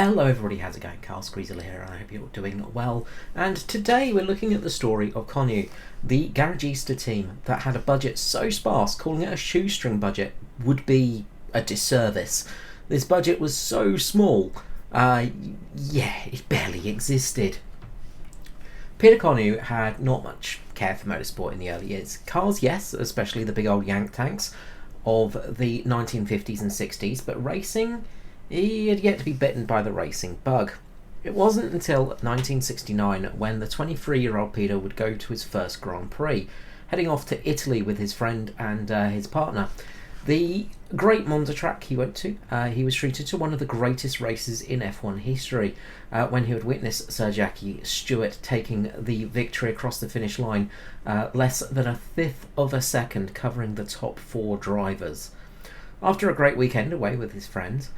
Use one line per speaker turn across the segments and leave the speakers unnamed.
Hello everybody, how's it going? Carl Squeezel here, and I hope you're doing well. And today we're looking at the story of Connew, the garagista team that had a budget so sparse, calling it a shoestring budget would be a disservice. This budget was so small, it barely existed. Peter Connew had not much care for motorsport in the early years. Cars, yes, especially the big old Yank tanks of the 1950s and 60s, but racing, he had yet to be bitten by the racing bug. It wasn't until 1969 when the 23-year-old Peter would go to his first Grand Prix, heading off to Italy with his friend and his partner. The great Monza track he went to, he was treated to one of the greatest races in F1 history when he would witness Sir Jackie Stewart taking the victory across the finish line, less than a fifth of a second covering the top four drivers. After a great weekend away with his friends,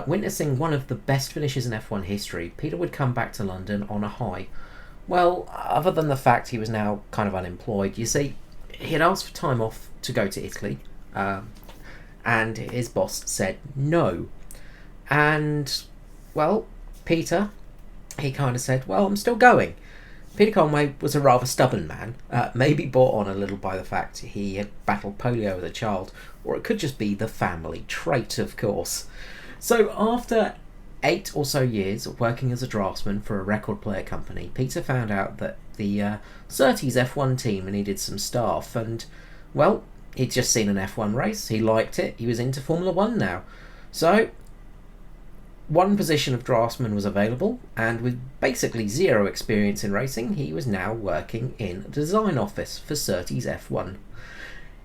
witnessing one of the best finishes in F1 history, Peter would come back to London on a high. Well, other than the fact he was now kind of unemployed, you see, he had asked for time off to go to Italy, and his boss said no. And, well, Peter, he kind of said, well, I'm still going. Peter Conway was a rather stubborn man, maybe brought on a little by the fact he had battled polio as a child, or it could just be the family trait, of course. So after 8 or so years of working as a draftsman for a record player company, Peter found out that the Surtees F1 team needed some staff, and, well, he'd just seen an F1 race, he liked it, he was into Formula 1 now. So, one position of draftsman was available, and with basically zero experience in racing, he was now working in a design office for Surtees F1.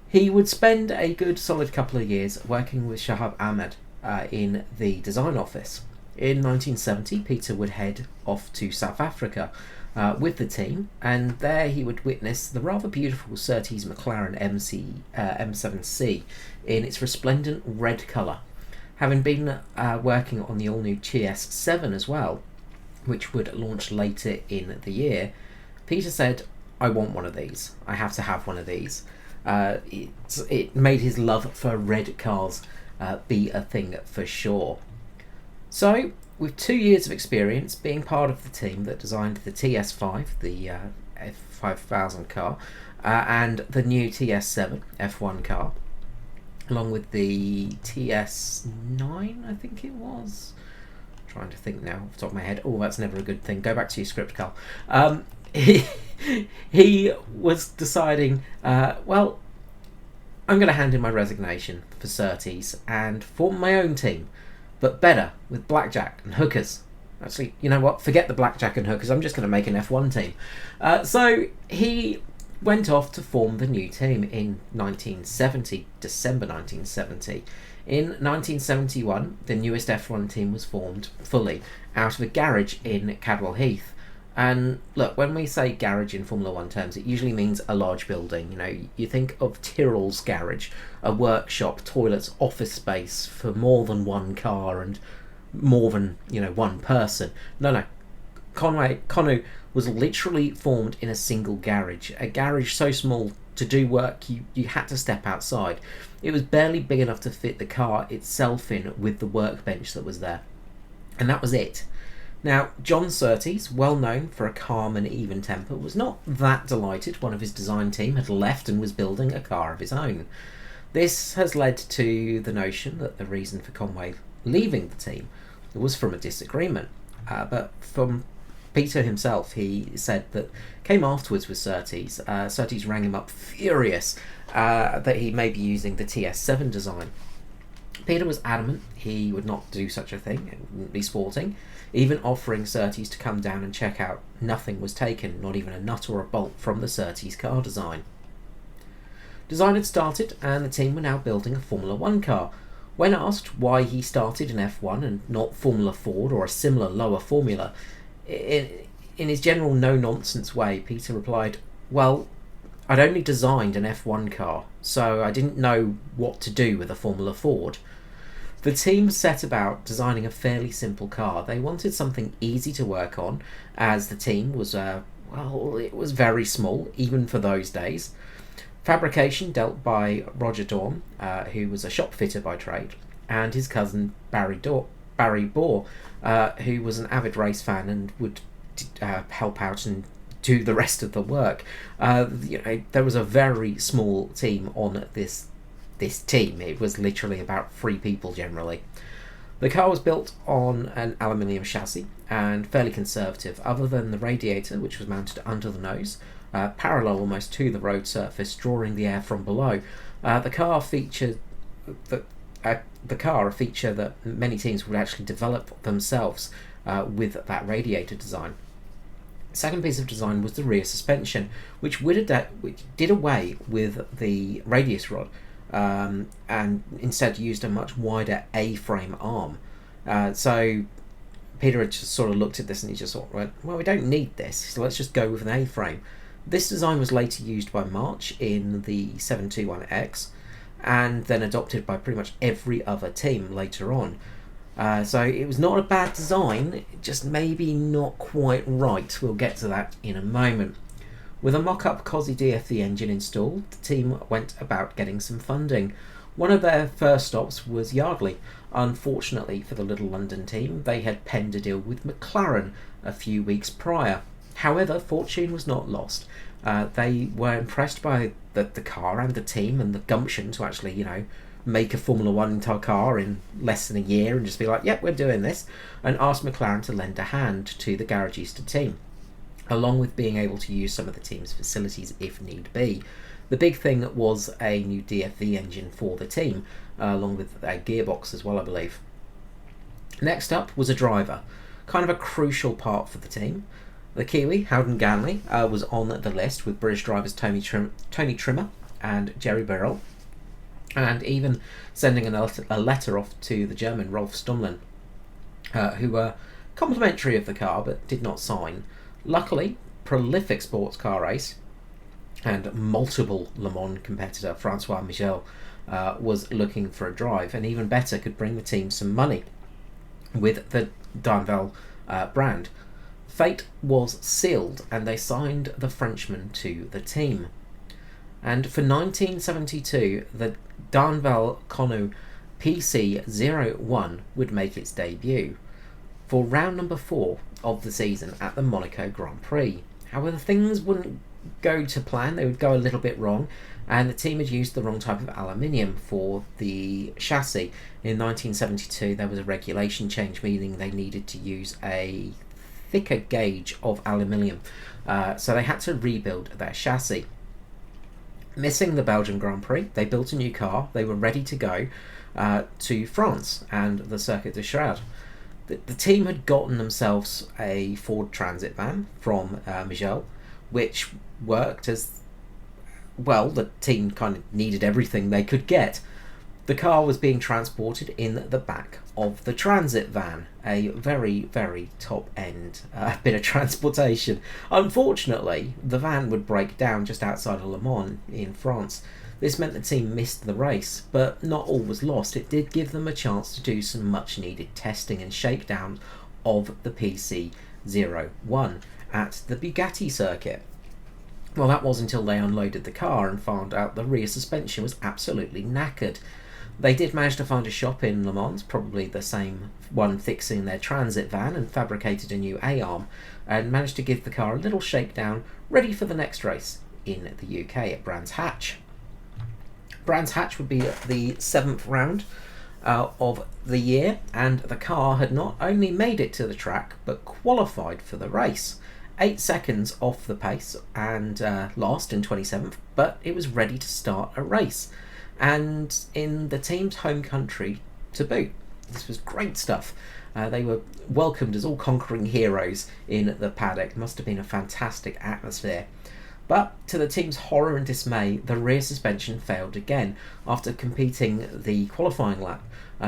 He would spend a good solid couple of years working with Shahab Ahmed in the design office. In 1970, Peter would head off to South Africa with the team, and there he would witness the rather beautiful Surtees McLaren M7C in its resplendent red colour, having been working on the all-new TS7 as well, which would launch later in the year. Peter said, I want one of these, I have to have one of these. It made his love for red cars be a thing for sure. So, with 2 years of experience being part of the team that designed the TS5, the F5000 car, and the new TS7 F1 car, along with the TS9, I think it was. I'm trying to think now off the top of my head. Oh, that's never a good thing. Go back to your script, Carl. He was deciding, well, I'm going to hand in my resignation for Surtees and form my own team, but better, with blackjack and hookers. Actually, you know what? Forget the blackjack and hookers. I'm just going to make an F1 team. So he went off to form the new team in 1970, December 1970. In 1971, the newest F1 team was formed fully out of a garage in Cadwell Heath. And look, when we say garage in Formula 1 terms, it usually means a large building. You know, you think of Tyrrell's garage, a workshop, toilets, office space for more than one car and more than, one person. No. Connew was literally formed in a single garage. A garage so small to do work you had to step outside. It was barely big enough to fit the car itself in with the workbench that was there. And that was it. Now, John Surtees, well known for a calm and even temper, was not that delighted one of his design team had left and was building a car of his own. This has led to the notion that the reason for Conway leaving the team was from a disagreement. But from Peter himself, he said that came afterwards with Surtees. Surtees rang him up furious that he may be using the TS7 design. Peter was adamant he would not do such a thing, it wouldn't be sporting, even offering Surtees to come down and check out. Nothing was taken, not even a nut or a bolt from the Surtees car design. Design had started and the team were now building a Formula 1 car. When asked why he started in F1 and not Formula Ford or a similar lower formula, in his general no-nonsense way, Peter replied, well, I'd only designed an F1 car, so I didn't know what to do with a Formula Ford. The team set about designing a fairly simple car. They wanted something easy to work on, as the team was, it was very small, even for those days. Fabrication dealt by Roger Dawn, who was a shop fitter by trade, and his cousin Barry Barry Bohr, who was an avid race fan and would help out and do the rest of the work. There was a very small team on this team. It was literally about 3 people generally. The car was built on an aluminium chassis and fairly conservative, other than the radiator, which was mounted under the nose, parallel almost to the road surface, drawing the air from below. The car featured a feature that many teams would actually develop themselves with that radiator design. Second piece of design was the rear suspension, which did away with the radius rod and instead used a much wider A-frame arm. So Peter had just sort of looked at this and he just thought, well, we don't need this, so let's just go with an A-frame. This design was later used by March in the 721X and then adopted by pretty much every other team later on. So it was not a bad design, just maybe not quite right. We'll get to that in a moment. With a mock-up COSI DFV engine installed, the team went about getting some funding. One of their first stops was Yardley. Unfortunately for the Little London team, they had penned a deal with McLaren a few weeks prior. However, fortune was not lost. They were impressed by the car and the team and the gumption to actually, make a Formula 1 car in less than a year and just be like, yep, we're doing this, and asked McLaren to lend a hand to the Garagista team, along with being able to use some of the team's facilities if need be. The big thing was a new DFV engine for the team, along with a gearbox as well, I believe. Next up was a driver, kind of a crucial part for the team. The Kiwi, Howden Ganley, was on the list with British drivers Tony Trimmer and Jerry Burrell, and even sending a letter off to the German Rolf Stumlin, who were complimentary of the car but did not sign. Luckily, prolific sports car race and multiple Le Mans competitor Francois Michel was looking for a drive, and even better, could bring the team some money with the Danville brand. Fate was sealed and they signed the Frenchman to the team. And for 1972, the Danville Connew PC-01 would make its debut for round number 4 of the season at the Monaco Grand Prix. However, things wouldn't go to plan. They would go a little bit wrong, and the team had used the wrong type of aluminium for the chassis. In 1972, there was a regulation change, meaning they needed to use a thicker gauge of aluminium, so they had to rebuild their chassis. Missing the Belgian Grand Prix, they built a new car. They were ready to go to France and the Circuit de Chirad. The team had gotten themselves a Ford Transit van from Michel, which worked as well. The team kind of needed everything they could get. The car was being transported in the back of the transit van, a very, very top-end bit of transportation. Unfortunately, the van would break down just outside of Le Mans in France. This meant the team missed the race, but not all was lost. It did give them a chance to do some much-needed testing and shakedown of the PC-01 at the Bugatti circuit. Well, that was until they unloaded the car and found out the rear suspension was absolutely knackered. They did manage to find a shop in Le Mans, probably the same one fixing their transit van, and fabricated a new A-arm, and managed to give the car a little shakedown, ready for the next race in the UK at Brands Hatch. Brands Hatch would be the 7th round of the year, and the car had not only made it to the track, but qualified for the race. 8 seconds off the pace and last in 27th, but it was ready to start a race, and in the team's home country to boot. This was great stuff. They were welcomed as all conquering heroes in the paddock. It must have been a fantastic atmosphere. But to the team's horror and dismay, the rear suspension failed again after competing the qualifying lap.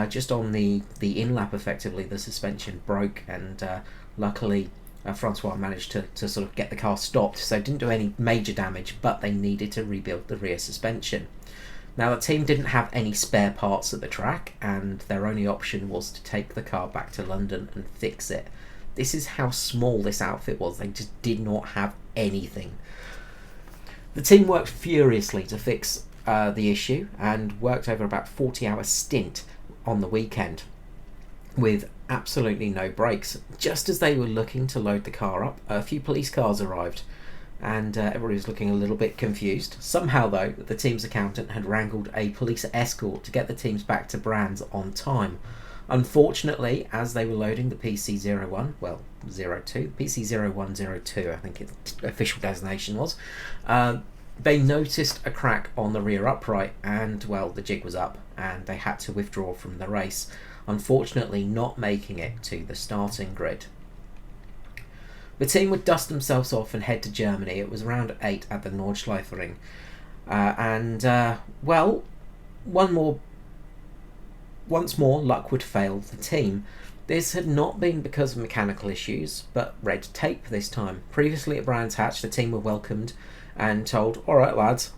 Just on the in-lap, effectively, the suspension broke, and luckily Francois managed to sort of get the car stopped, so it didn't do any major damage, but they needed to rebuild the rear suspension. Now, the team didn't have any spare parts at the track, and their only option was to take the car back to London and fix it. This is how small this outfit was. They just did not have anything. The team worked furiously to fix the issue, and worked over about 40-hour stint on the weekend, with absolutely no brakes. Just as they were looking to load the car up, a few police cars arrived, and everybody was looking a little bit confused. Somehow, though, the team's accountant had wrangled a police escort to get the teams back to Brands on time. Unfortunately, as they were loading the PC-01, well, 02, PC-0102, I think its official designation was, they noticed a crack on the rear upright, and, well, the jig was up, and they had to withdraw from the race, unfortunately not making it to the starting grid. The team would dust themselves off and head to Germany. It was around 8 at the Nordschleife, well, once more, luck would fail the team. This had not been because of mechanical issues, but red tape this time. Previously at Brands Hatch, the team were welcomed and told, "Alright lads,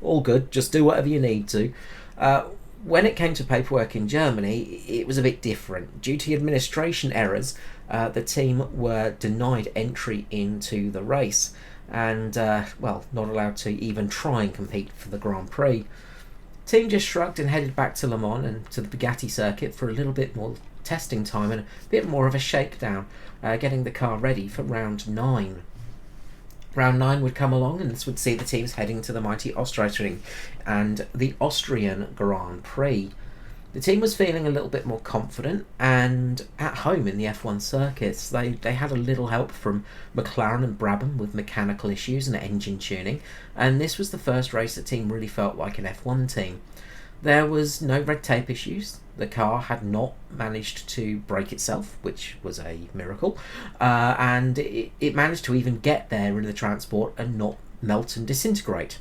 all good, just do whatever you need to." When it came to paperwork in Germany, it was a bit different. Due to administration errors, the team were denied entry into the race and, not allowed to even try and compete for the Grand Prix. Team just shrugged and headed back to Le Mans and to the Bugatti circuit for a little bit more testing time and a bit more of a shakedown, getting the car ready for round 9. Round 9 would come along, and this would see the teams heading to the mighty Austria and the Austrian Grand Prix. The team was feeling a little bit more confident and at home in the F1 circuits. They had a little help from McLaren and Brabham with mechanical issues and engine tuning, and this was the first race the team really felt like an F1 team. There was no red tape issues. The car had not managed to break itself, which was a miracle, and it managed to even get there in the transport and not melt and disintegrate.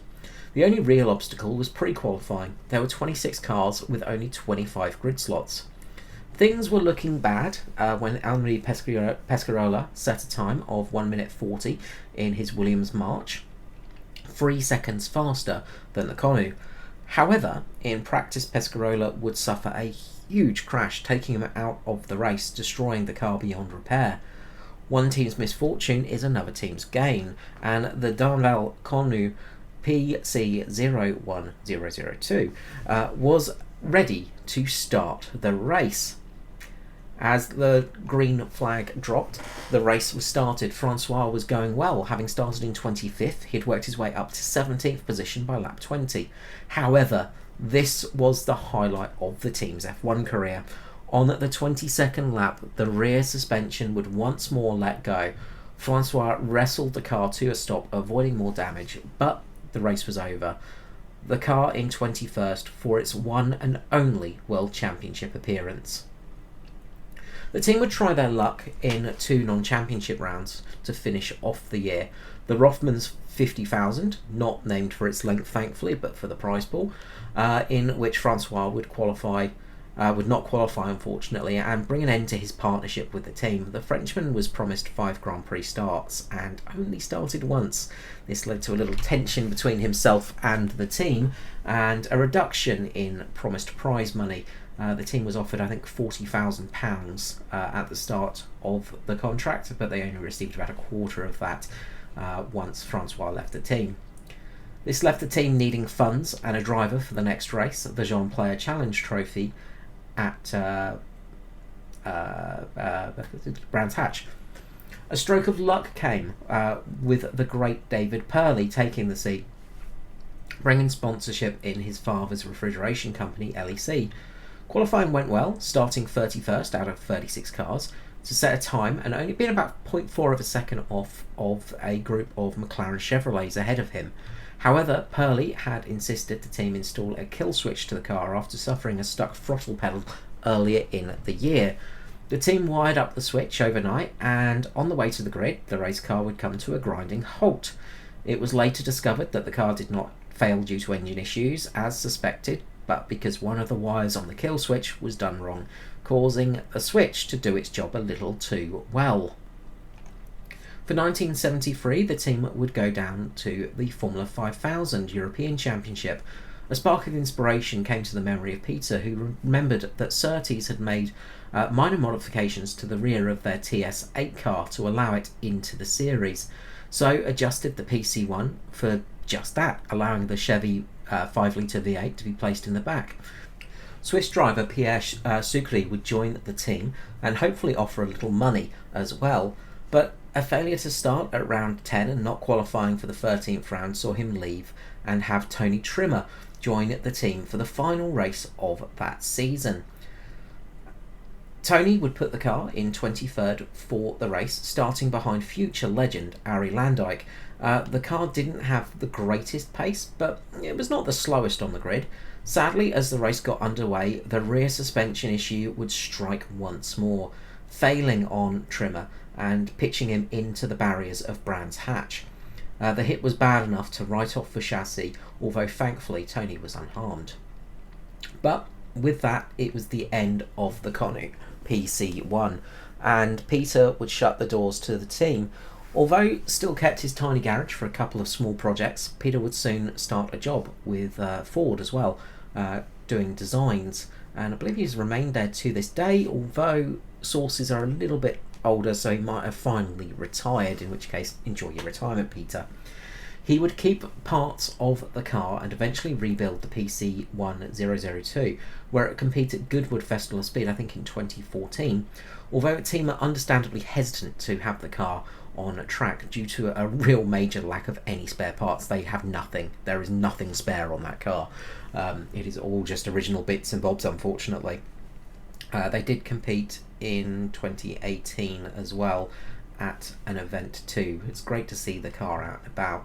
The only real obstacle was pre-qualifying. There were 26 cars with only 25 grid slots. Things were looking bad when Henri Pescarola set a time of 1 minute 40 in his Williams March, 3 seconds faster than the Connew. However, in practice, Pescarola would suffer a huge crash, taking him out of the race, destroying the car beyond repair. One team's misfortune is another team's gain, and the Darnell Connew PC-01002 was ready to start the race. As the green flag dropped, the race was started. Francois was going well, having started in 25th. He had worked his way up to 17th position by lap 20. However, this was the highlight of the team's F1 career. On the 22nd lap, the rear suspension would once more let go. Francois wrestled the car to a stop, avoiding more damage, but the race was over. The car in 21st for its one and only World Championship appearance. The team would try their luck in 2 non-championship rounds to finish off the year. The Rothmans 50,000, not named for its length thankfully, but for the prize pool, in which Francois would not qualify unfortunately, and bring an end to his partnership with the team. The Frenchman was promised 5 Grand Prix starts and only started once. This led to a little tension between himself and the team and a reduction in promised prize money. The team was offered, I think, £40,000 at the start of the contract, but they only received about a quarter of that once Francois left the team. This left the team needing funds and a driver for the next race, the Jean Player Challenge Trophy at Brands Hatch. A stroke of luck came with the great David Purley taking the seat, bringing sponsorship in his father's refrigeration company, LEC. Qualifying went well, starting 31st out of 36 cars to set a time and only being about 0.4 of a second off of a group of McLaren Chevrolets ahead of him. However, Purley had insisted the team install a kill switch to the car after suffering a stuck throttle pedal earlier in the year. The team wired up the switch overnight, and on the way to the grid, the race car would come to a grinding halt. It was later discovered that the car did not fail due to engine issues, as suspected, but because one of the wires on the kill switch was done wrong, causing the switch to do its job a little too well. For 1973, the team would go down to the Formula 5000 European Championship. A spark of inspiration came to the memory of Peter, who remembered that Surtees had made minor modifications to the rear of their TS8 car to allow it into the series, so adjusted the PC1 for just that, allowing the Chevy 5-litre V8 to be placed in the back. Swiss driver Pierre Sucre would join the team and hopefully offer a little money as well, but a failure to start at round 10 and not qualifying for the 13th round saw him leave and have Tony Trimmer join the team for the final race of that season. Tony would put the car in 23rd for the race, starting behind future legend Arie Luyendyk. The car didn't have the greatest pace, but it was not the slowest on the grid. Sadly, as the race got underway, the rear suspension issue would strike once more, failing on Trimmer and pitching him into the barriers of Brands Hatch. The hit was bad enough to write off the chassis, although thankfully Tony was unharmed. But with that, it was the end of the Connew PC1, and Peter would shut the doors to the team. Although still kept his tiny garage for a couple of small projects, Peter would soon start a job with Ford as well, doing designs, and I believe he's remained there to this day, although sources are a little bit older, so he might have finally retired, in which case enjoy your retirement, Peter. He would keep parts of the car and eventually rebuild the PC1002, where it competed at Goodwood Festival of Speed, I think in 2014, although the team are understandably hesitant to have the car on track due to a real major lack of any spare parts. They have nothing. There is nothing spare on that car. It is all just original bits and bobs, unfortunately. They did compete in 2018 as well at an event too. It's great to see the car out and about.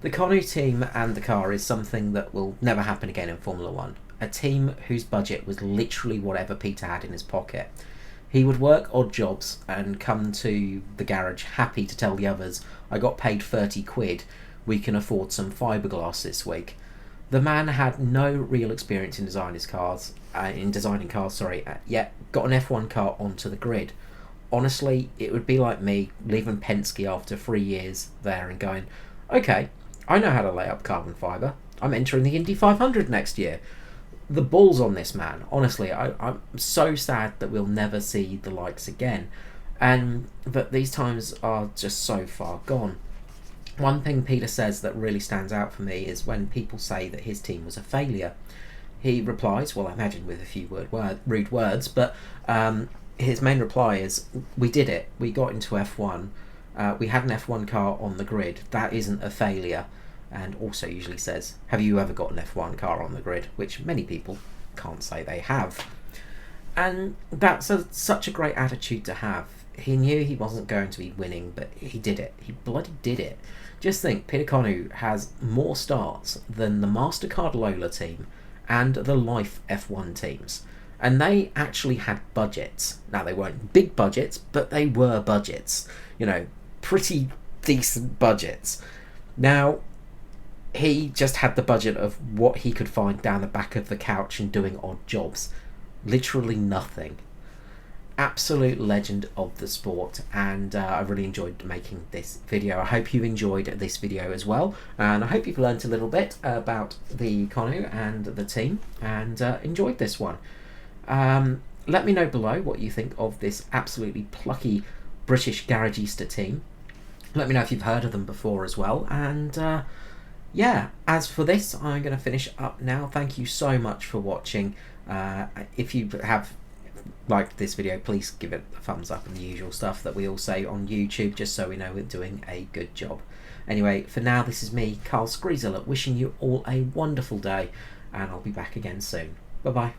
The Connew team and the car is something that will never happen again in Formula 1. A team whose budget was literally whatever Peter had in his pocket. He would work odd jobs and come to the garage happy to tell the others, I got paid 30 quid, we can afford some fiberglass this week. The man had no real experience in designing cars, yet got an F1 car onto the grid. Honestly, it would be like me leaving Penske after 3 years there and going, okay, I know how to lay up carbon fibre. I'm entering the Indy 500 next year. The balls on this man. Honestly, I'm so sad that we'll never see the likes again. But these times are just so far gone. One thing Peter says that really stands out for me is when people say that his team was a failure. He replies, well, I imagine with a few rude words, but his main reply is, we did it. We got into F1. We had an F1 car on the grid. That isn't a failure. And also usually says, have you ever got an F1 car on the grid? Which many people can't say they have. And that's such a great attitude to have. He knew he wasn't going to be winning, but he did it. He bloody did it. Just think, Peter Connew has more starts than the MasterCard Lola team and the Life F1 teams. And they actually had budgets. Now, they weren't big budgets, but they were budgets. You know, pretty decent budgets. Now, he just had the budget of what he could find down the back of the couch and doing odd jobs. Literally nothing. Absolute legend of the sport, and I really enjoyed making this video. I hope you enjoyed this video as well, and I hope you've learnt a little bit about the Connew and the team and enjoyed this one. Let me know below what you think of this absolutely plucky British Garagista team. Let me know if you've heard of them before as well, and yeah, as for this, I'm going to finish up now. Thank you so much for watching. If you have liked this video, please give it a thumbs up and the usual stuff that we all say on YouTube, just so we know we're doing a good job. Anyway, for now, this is me, Carl Screezel, wishing you all a wonderful day, and I'll be back again soon. Bye-bye.